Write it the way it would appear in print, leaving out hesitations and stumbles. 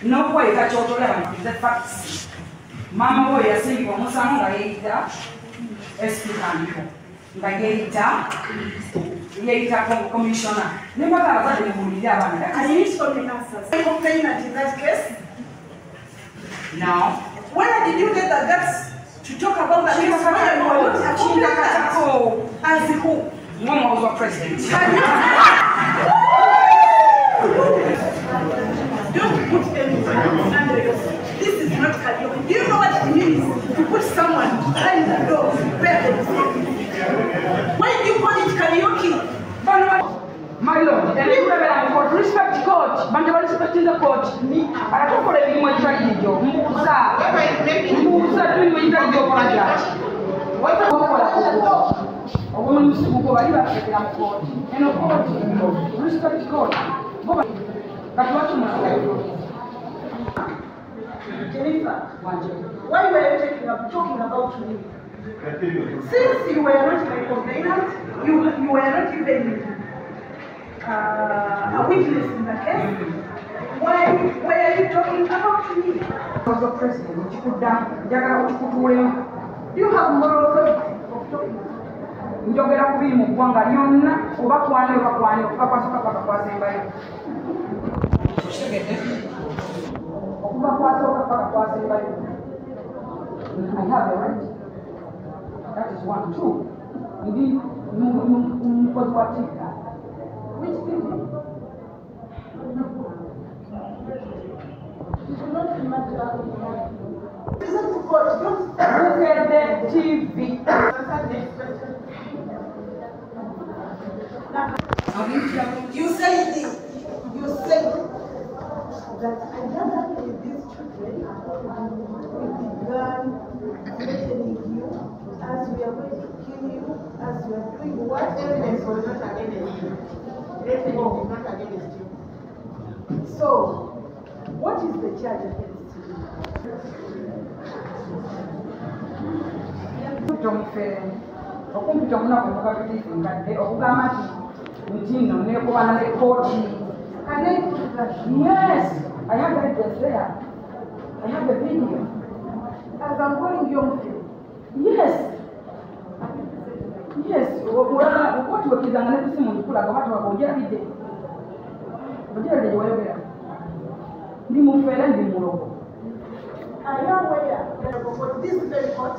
No way that you're going to facts. Mamma, boy, I see you almost on the Ada, Esquimano, the Ada Commissioner. Never got a woman. I need some answers. I complainant in that case. No. Where did you get the guts to talk about that case? Where you were not a complainant? As who? One was a president. Don't put anyone under yourself. This is not karaoke. Do you know what it means to put someone behind the door to prepare themselves? Why do you call it karaoke? My lord, and you have got respect court, but you are respecting the court. I don't for any more tragedy. Musa doing my job. What a woman who go over court. And of course, respect court. But what you must Jennifer, why were you talking about me? Since you were not my complainant, you were not even a witness in the case. Why are you talking about me? I was the president. You put down. You have moral authority of talking. Njogera kubiri mu ggwanga lyonna oba kwane okukakwasoka paka kwasembayo okuva kwasooka paka kwasembayo. I have a right. That is one. Two. Ndi mukozi wa tika. Which people? It will not matter. Listen to God. Don't look at the TV. You said that I gathered with these children we began threatening you as we are going to kill you, as we are doing what? Evidence was not against you. Threatening is not against you. So, what is the charge against you? Don't fail. Okumpi tomuna kutoka kitifu ngade okugamba nti ntino nekubana ne kkooti. Yes, I have evidence there. I have a video. As I'm going young film. Yes. Yes. What you kizanga ne kusimu ndikulaga watu wakongera bide. Bajira de wayobera. Ndi mufere ndi muloko. I am aware that this is very hot.